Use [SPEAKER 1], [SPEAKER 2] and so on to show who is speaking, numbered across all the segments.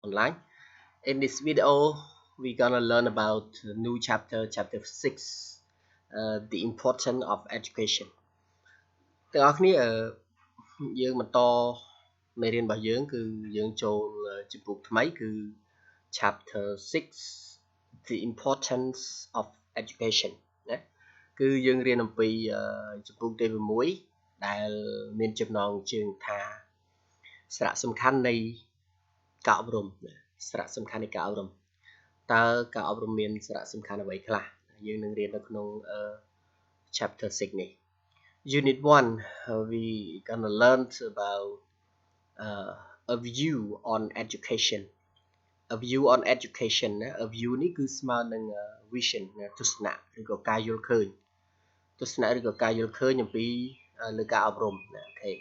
[SPEAKER 1] online. In this video, we're gonna learn about the new chapter 6, the importance of education. ទាំងអស់គ្នាយើងបន្តមេរៀនរបស់យើងគឺយើងចូលជំពូកថ្មីគឺ Chapter 6 the importance of education ណាគឺយើងរៀនអំពីជំពូកទី6ដែលមានចំណងជើងថាសារៈសំខាន់នៃការអប់រំសារៈសំខាន់នៃការអប់រំតើការអប់រំមានសារៈសំខាន់អ្វីខ្លះយើងនឹងរៀននៅក្នុង Chapter 6 នេះ Unit 1 we gonna learn about a view on education a view on education a view នេះគឺស្មើនឹង vision ទស្សនៈឬក៏ការយល់ឃើញទស្សនៈឬក៏ការយល់ឃើញអំពីលើការអប់រំអូខេ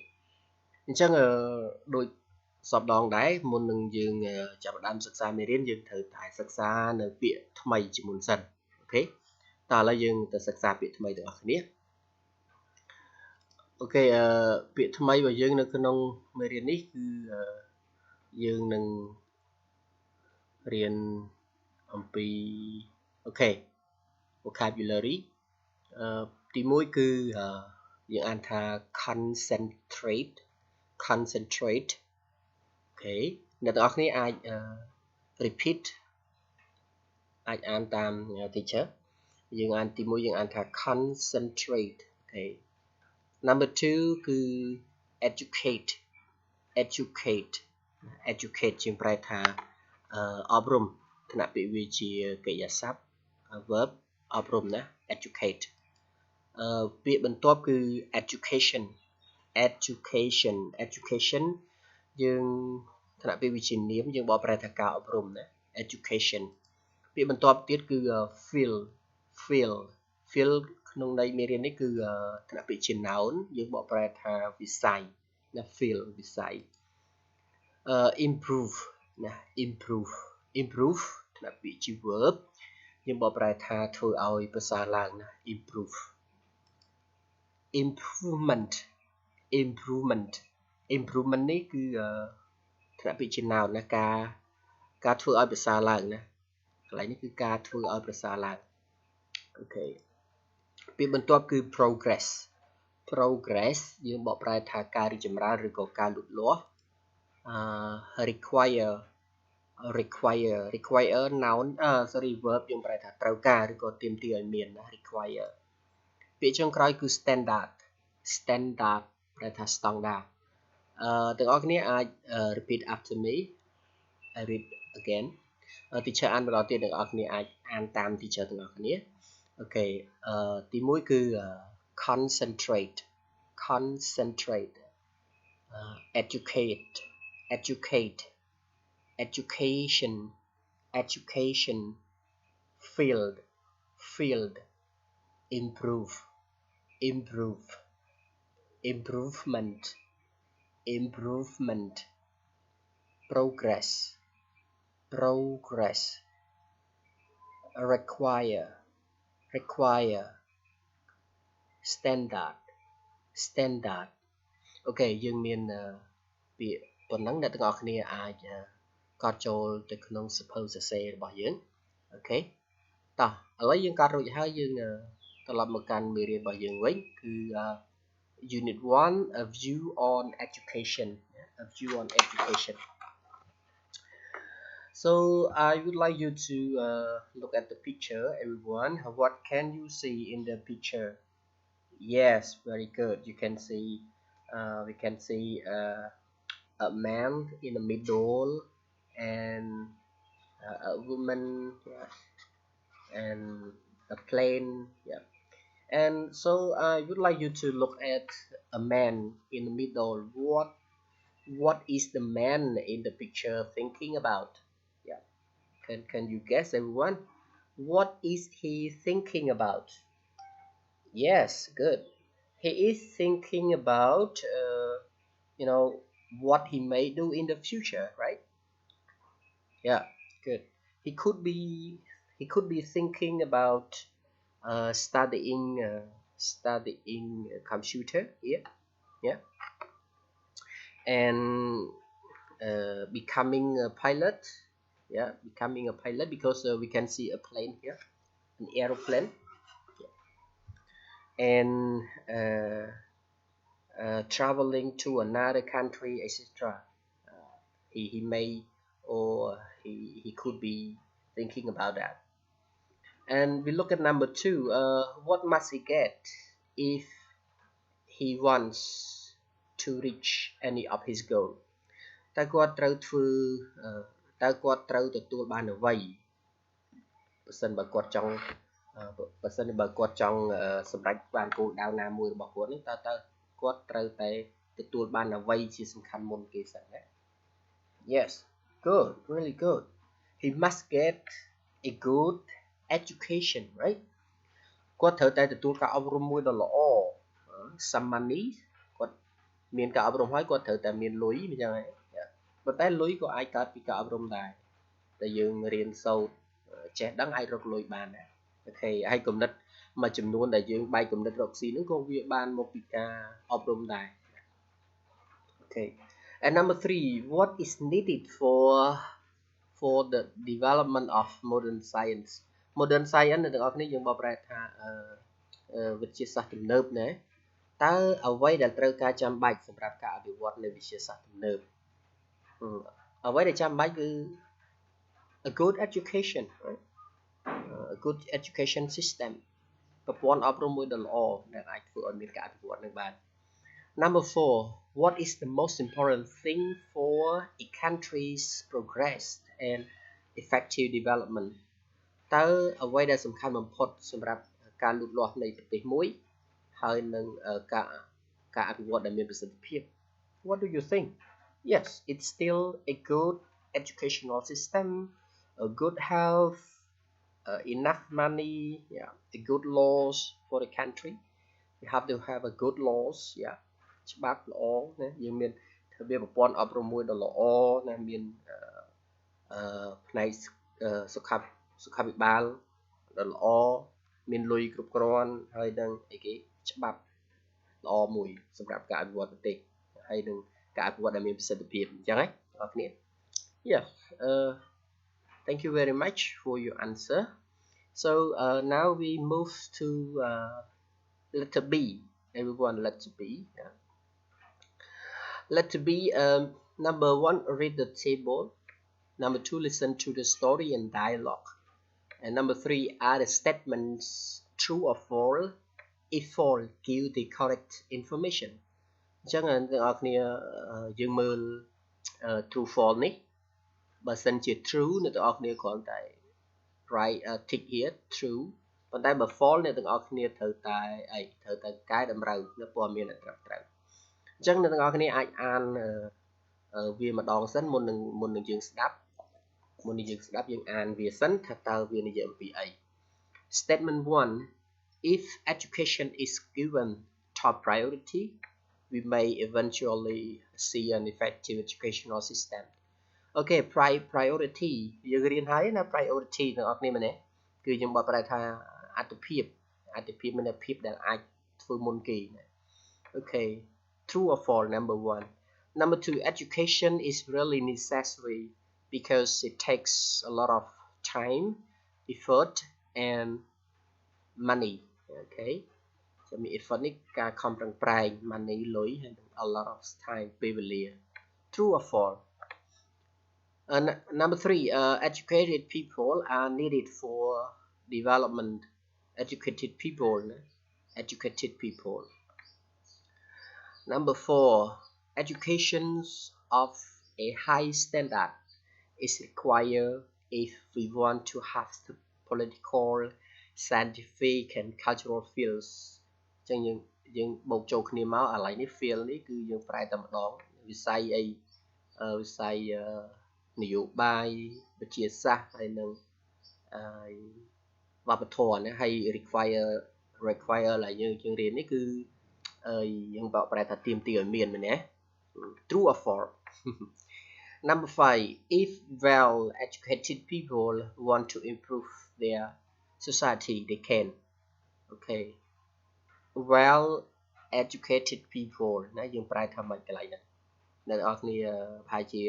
[SPEAKER 1] អញ្ចឹងដូចសពដងដែរមុននឹងយើងចាប់ផ្ដើមសិក្សាមេរៀនយើងត្រូវតែសិក្សានៅពាក្យថ្មីជាមុនសិនអូខេតើឥឡូវយើងទៅសិក្សាពាក្យថ្មីទាំងអស់គ្នាអូខេពាក្យថ្មីរបស់យើងនៅក្នុងមេរៀននេះគឺយើងនឹងរៀនអំពីអូខេ vocabulary ទី1គឺយើងអានថា concentrate អូខេអ្នកទាំងអស់គ្នាអាច repeat អាចអានតាម teacher យើងអានទី1យើងអានថា concentrate អូខេ number 2 គឺ educate ជាប្រែថាអប់រំថ្នាក់ពាក្យវាជាកិរិយាសព្ទ verb អប់រំណា educate ពាក្យបន្ទាប់គឺ education យើងថ្នាក់ពាក្យវាជានាមយើងបកប្រែថាការអប់រំណា education ពាក្យបន្ទាប់ទៀតគឺ field ក្នុងន័យមេរៀននេះគឺថ្នាក់ពាក្យជា noun យើងបកប្រែថាវិស័យណា field វិស័យimprove ណា improve ថ្នាក់ពាក្យជា verb យើងបកប្រែថាធ្វើឲ្យប្រសើរឡើងណា improvement នេះគឺថ្នាក់ពាក្យជា noun ណាការធ្វើឲ្យប្រសើរឡើងណាកន្លែងនេះគឺការធ្វើឲ្យប្រសើរឡើងអូខេពាក្យបន្ទាប់គឺ progress យើងបកប្រែថាការរីកចម្រើនឬក៏ការលូតលាស់require noun verb យើងប្រែថាត្រូវការឬក៏ទាមទារឲ្យមានណា require ពាក្យចុងក្រោយគឺ standard ប្រែថាស្តង់ដារទាំងអស់គ្នាអាច repeat after me I read again teacher អានម្ដងទៀតទាំងអស់គ្នាអាចអានតាម teacher ទាំងអស់គ្នាអូខេទី1គឺ concentrate educate education field improve improvement progress require standard អូខេយើងមានពាក្យប៉ុណ្ណឹងអ្នកទាំងអស់គ្នាអាចកត់ចូលទៅក្នុងសៀវភៅសរសេររបស់យើងអូខេតោះឥឡូវយើងកត់រួចហើយយើងត្រឡប់មកកាន់មេរៀនរបស់យើងវិញគឺ Unit 1 a view on education So I would like you to look at the picture, everyone. What can you see in the picture? Yes, very good. You can see, we can see a man in the middle and a woman, yeah, and a plane, yeah. And so I would like you to look at a man in the middle. What is the man in the picture thinking about? Yeah, can you guess, everyone? What is he thinking about? Yes, good. He is thinking about what he may do in the future, right? Yeah, good. He could be thinking about studying computer here, yeah. And becoming a pilot. Yeah, becoming a pilot, because we can see a plane here, an aeroplane, and traveling to another country, etc. He may, or he could be thinking about that. And we look at number 2. What must he get if he wants to reach any of his goal? តើគាត់ត្រូវធ្វើតើគាត់ត្រូវទទួលបានអ្វីបើសិនបើគាត់ចង់សម្រេចបានគោលដៅណាមួយរបស់គាត់នេះតើគាត់ត្រូវតែទទួលបានអ្វីជាសំខាន់មុនគេសិនណា Yes, good, really good. He must get a good education, right? គាត់ត្រូវតែទទួលការអប់រំមួយដ៏ល្អ some money គាត់មានការអប់រំហើយគាត់ត្រូវតែមានលុយអញ្ចឹងហើយប៉ុន្តែលុយក៏អាចកើតពីការអប់រំដែរតែយើងរៀនសូត្រចេះដឹងអាចរកលុយបានដែរអូខេហើយគំនិតមួយចំនួនដែលយើងបែកគំនិតរកស៊ីហ្នឹងក៏វាបានមកពីការអប់រំដែរអូខេ and number 3 what is needed for the development of modern science នៅទាំងអស់គ្នាយើងបកប្រែថាវិទ្យាសាស្ត្រទំនើបណាតើអ្វីដែលត្រូវការចាំបាច់សម្រាប់ការអភិវឌ្ឍនៃវិទ្យាសាស្ត្រទំនើបអ្វីដែលចាំបាច់គឺ a good education, right? A good education system ប្រព័ន្ធអប់រំមួយដ៏ល្អដែលអាចធ្វើឲ្យមានការអភិវឌ្ឍនឹងបាន Number 4 what is the most important thing for a country's progress and effective development តើអ្វីដែលសំខាន់បំផុតសម្រាប់ការលូតលាស់នៃប្រទេសមួយហើយនឹងការអភិវឌ្ឍដែលមានប្រសិទ្ធភាព What do you think? Yes, it's still a good educational system, a good health, enough money, yeah, a good laws for the country. We have to have a good laws, yeah. ច្បាប់ល្អណាយើងមានរបៀបប្រព័ន្ធអប់រំមួយដ៏ល្អណាមានផ្នែកសុខាភិបាលដ៏ល្អមានលុយគ្រប់គ្រាន់ហើយនឹងអីគេច្បាប់ល្អមួយសម្រាប់ការអភិវឌ្ឍប្រទេសហើយនឹងការអភិវឌ្ឍដែលមានប្រសិទ្ធភាពអញ្ចឹងហ្នឹងបងប្អូនគ្នា Yeah, thank you very much for your answer. So now we move to letter B. Everyone, letter B. Yeah. Letter B. Number 1, read the table. Number 2, listen to the story and dialogue. And number 3, are the statements true or false? If false, give the correct information. អញ្ចឹងអ្នកនរគ្នាយើងមើល true false នេះបើសិនជា true អ្នកនរគ្នាគ្រាន់តែ write tick here true ប៉ុន្តែបើ false អ្នកទាំងអស់គ្នាត្រូវតែកែតម្រូវនៅព័ត៌មានដែលត្រឹមត្រូវអញ្ចឹងអ្នកទាំងអស់គ្នាអាចអានវាម្ដងសិនមុននឹងយើងស្ដាប់យើងអានវាសិនថាតើវានិយាយអំពីអី Statement 1 If education is given top priority we may eventually see an effective educational system Okay, priority យើងរៀនហើយណា priority ទាំងអស់គ្នាមែនទេគឺយើងបកប្រែថាអត្ថភាពមានភាពដែលអាចធ្វើមុនគេណា Okay, true or false number 1 Number 2 education is really necessary because it takes a lot of time effort and money Okay จะมี effort នេះការខំប្រឹងប្រែង money លុយហើយ a lot of time ពេលវេលា True or false Number 3 educated people are needed for development educated people Number 4 educations of a high standard is required if we want to have the political scientific and cultural fields អញ្ចឹងយើងបូកចូលគ្នាមកអាឡ័យនេះ field នេះគឺយើងប្រែតែម្ដងវិស័យអីវិស័យនយោបាយវិទ្យាសាស្ត្រហើយនឹងវប្បធម៌ណាហើយ require ឡើយយើងរៀននេះគឺយើងបកប្រែថាទាមទារឲ្យមានមែនទេ True or false Number 5 if well educated people want to improve their society they can Okay well educated people ណាយើងប្រែថាម៉េចកន្លែងហ្នឹង អ្នកទាំងអស់គ្នាប្រហែលជា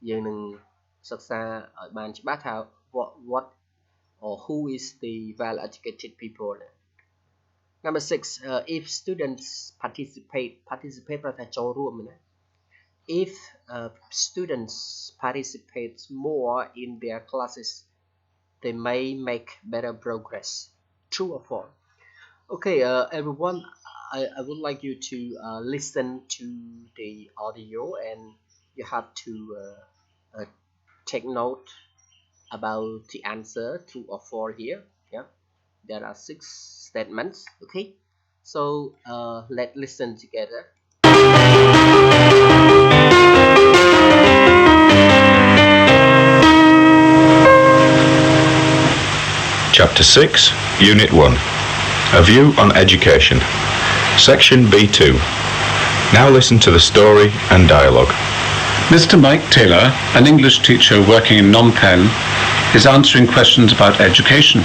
[SPEAKER 1] យើងនឹងសិក្សាឲ្យបានច្បាស់ថា what or who is the well educated people. Number 6 if students participate ប្រថាចូលរួមណា if students participate more in their classes they may make better progress. True or false? Okay, everyone, I would like you to listen to the audio and you have to take note about the answer true or false here. Yeah, there are 6 statements. Okay, so let's listen together.
[SPEAKER 2] Chapter 6, Unit 1, A View on Education, Section B2. Now listen to the story and dialogue.
[SPEAKER 3] Mr. Mike Taylor, an English teacher working in Phnom Penh, is answering questions about education.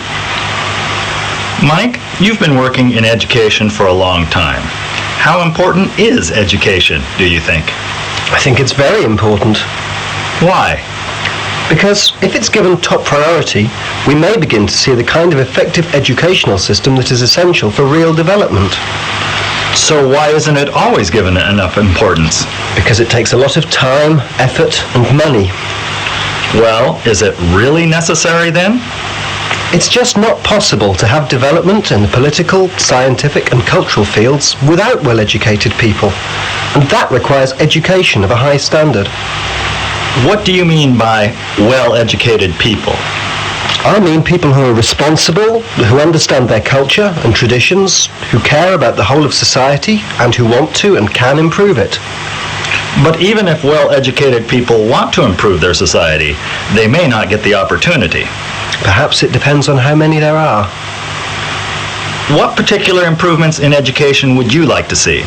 [SPEAKER 4] Mike, you've been working in education for a long time. How important is education, do you think?
[SPEAKER 5] I think it's very important.
[SPEAKER 4] Why?
[SPEAKER 5] Because if it's given top priority, we may begin to see the kind of effective educational system that is essential for real development.
[SPEAKER 4] So why isn't it always given enough importance?
[SPEAKER 5] Because it takes a lot of time, effort, and money.
[SPEAKER 4] Well, is it really necessary then?
[SPEAKER 5] It's just not possible to have development in the political, scientific, and cultural fields without well-educated people, and that requires education of a high standard.
[SPEAKER 4] What do you mean by well-educated people?
[SPEAKER 5] I mean people who are responsible, who understand their culture and traditions, who care about the whole of society, and who want to and can improve it.
[SPEAKER 4] But even if well-educated people want to improve their society, they may not get the opportunity.
[SPEAKER 5] Perhaps it depends on how many there are.
[SPEAKER 4] What particular improvements in education would you like to see?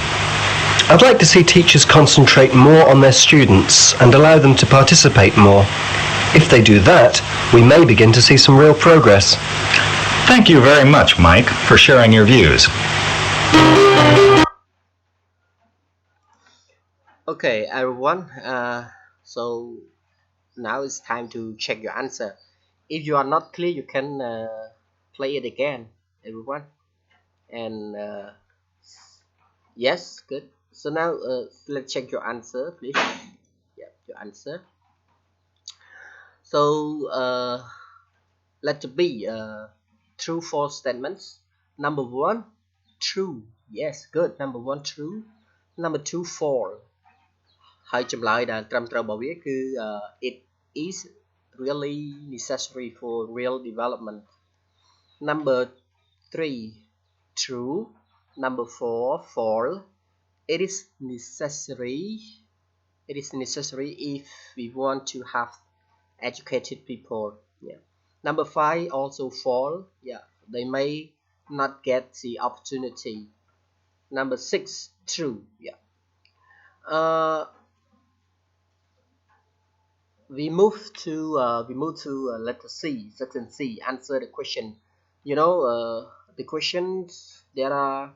[SPEAKER 5] I'd like to see teachers concentrate more on their students and allow them to participate more. If they do that, we may begin to see some real progress.
[SPEAKER 4] Thank you very much, Mike, for sharing your views.
[SPEAKER 1] Okay, everyone, so now it's time to check your answer. If you are not clear, you can play it again, everyone. And yes, good. So now let's check your answer, please. Yeah, your answer. So letter B, true false statements. Number 1, true. Yes, good. Number 1, true. Number 2, false. ហើយចម្លើយដែលត្រឹមត្រូវរបស់វាគឺ it is really necessary for real development. Number 3, true. Number 4, false. It is necessary if we want to have educated people. Yeah. Number 5, also false. Yeah, they may not get the opportunity. Number 6, true. Yeah. We move to letter C, section C. Answer the question. You know, the questions, there are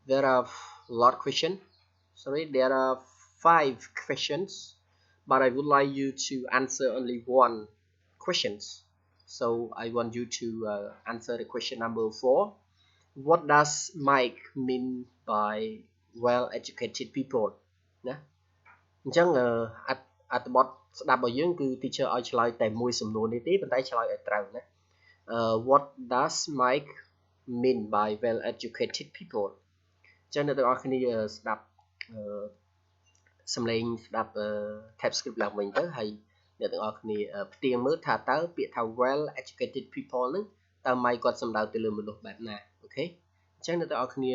[SPEAKER 1] a lot of questions. Sorry, there are 5 questions, but I would like you to answer only 1 questions. So I want you to answer the question number 4. What does Mike mean by well-educated people? ណាអញ្ចឹងអត្ថបទស្ដាប់របស់យើងគឺ teacher ឲ្យឆ្លើយតែមួយសំណួរនេះទេប៉ុន្តែឆ្លើយឲ្យត្រូវណា What does Mike mean by well-educated people? អញ្ចឹងអ្នកទាំងអស់គ្នាស្ដាប់សំឡេងស្ដាប់ TypeScript ឡើងវិញទៅហើយអ្នកទាំងអស់គ្នាផ្ទៀងមើលថាតើពាក្យថា well-educated people ហ្នឹងតើ Mike គាត់សំដៅទៅលើមនុស្សបែបណាអូខេអញ្ចឹងអ្នកទាំងអស់គ្នា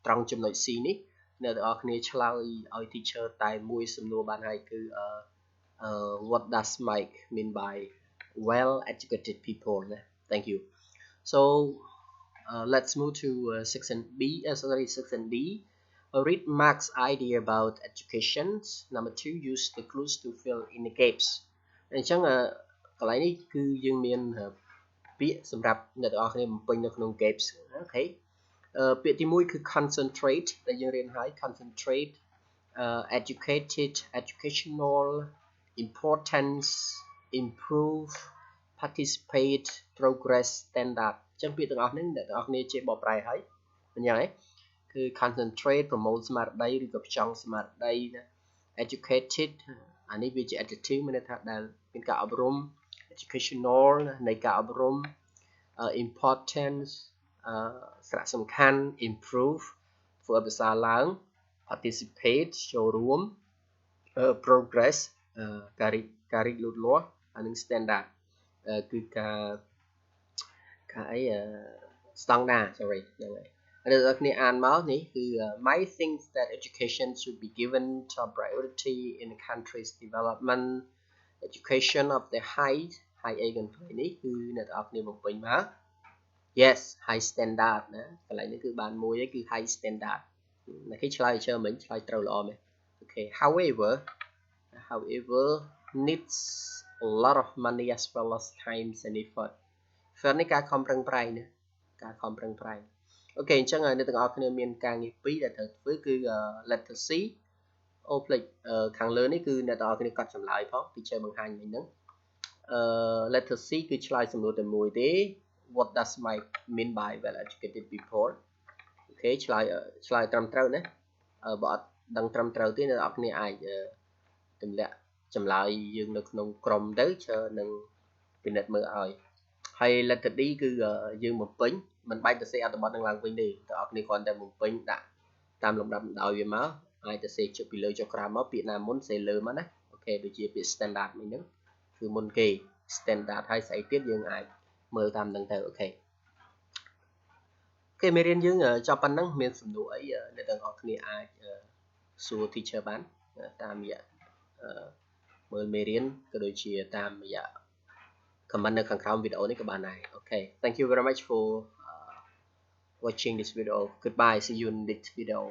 [SPEAKER 1] ត្រង់ចំណុច C នេះអ្នកទាំងអស់គ្នាឆ្លើយឲ្យ teacher តែមួយសំណួរបានហើយគឺwhat does Mike mean by well-educated people? Thank you. So let's move to section B. Section D. Read Mark's idea about education. Number 2, use the clues to fill in the gaps. អញ្ចឹងកន្លែងនេះគឺយើងមានពាក្យសម្រាប់អ្នកទាំងអស់គ្នាបំពេញនៅក្នុង gaps អូខេពាក្យទី1គឺ concentrate ដែលយើងរៀនហើយ concentrate educated educational importance improve participate progress standard ចឹងពាក្យទាំងអស់ហ្នឹងអ្នកទាំងអស់គ្នាជាបកប្រែហើយអញ្ចឹងហ៎គឺ concentrate promote ស្មារតីឬក៏ផ្ចង់ស្មារតីណា educated អានេះវាជា adjective មានន័យថាដែលមានការអប់រំ educational នៃការអប់រំ importance សារៈសំខាន់ improve ធ្វើឲ្យប្រសើរឡើង participate ចូលរួម progress ការរីកលូតលាស់អានឹង standard គឺការអីស្តង់ដារ sorry ហ្នឹងហើយហើយអ្នកគ្នាអានមកនេះគឺ my thinks that education should be given top priority in the country's development education of the high អីกันនេះគឺអ្នកទាំងអស់គ្នាបំពេញមក yes high standard ណាកន្លែងនេះគឺបានមួយហើយគឺ high standard អ្នកគេឆ្លើយជើមិញឆ្លើយត្រូវល្អមែន okay however needs a lot of money as well as time and effort នេះការខំប្រឹងប្រែងណាការខំប្រឹងប្រែងអូខេអញ្ចឹងអ្នកទាំងអស់គ្នាមានការងារ2ដែលត្រូវធ្វើគឺ letter C អូផ្លេចខាងលើនេះគឺអ្នកទាំងអស់គ្នាកត់ចម្លើយផងទីជើបង្ហាញមិញហ្នឹងletter C គឺឆ្លើយសំណួរតែមួយទេ what does Mike mean by well educated people អូខេឆ្លើយត្រឹមត្រូវណាបើអត់ដឹងត្រឹមត្រូវទេអ្នកទាំងអស់គ្នាអាចទម្លាក់ចម្លើយយើងនៅក្នុងក្រុមទៅchờនឹងពិនិត្យមើលឲ្យហើយ letter D គឺយើងបំពេញមិនបាច់ទៅសេអត្ថបទនឹងឡើងវិញទេបងប្អូនគ្រាន់តែបំពេញដាក់តាមលំដាប់លំដោយវាមកអាចទៅសេចុះពីលើចុះក្រោមមកពាក្យណាមុនសេលើមកណាអូខេដូចជាពាក្យ standard មិញហ្នឹងគឺមុនគេ standard ហើយស្អីទៀតយើងអាចមើលតាមហ្នឹងទៅអូខេមេរៀនយើងចប់ប៉ុណ្ណឹងមានសំណួរអីអ្នកទាំងអស់គ្នាអាចសួរ teacher បានតាមរយៈមើលមេរៀនក៏ដូចជាតាមរយៈ comment នៅខាងក្រោមវីដេអូនេះក៏បានដែរអូខេ thank you very much for watching this video goodbye see you in next video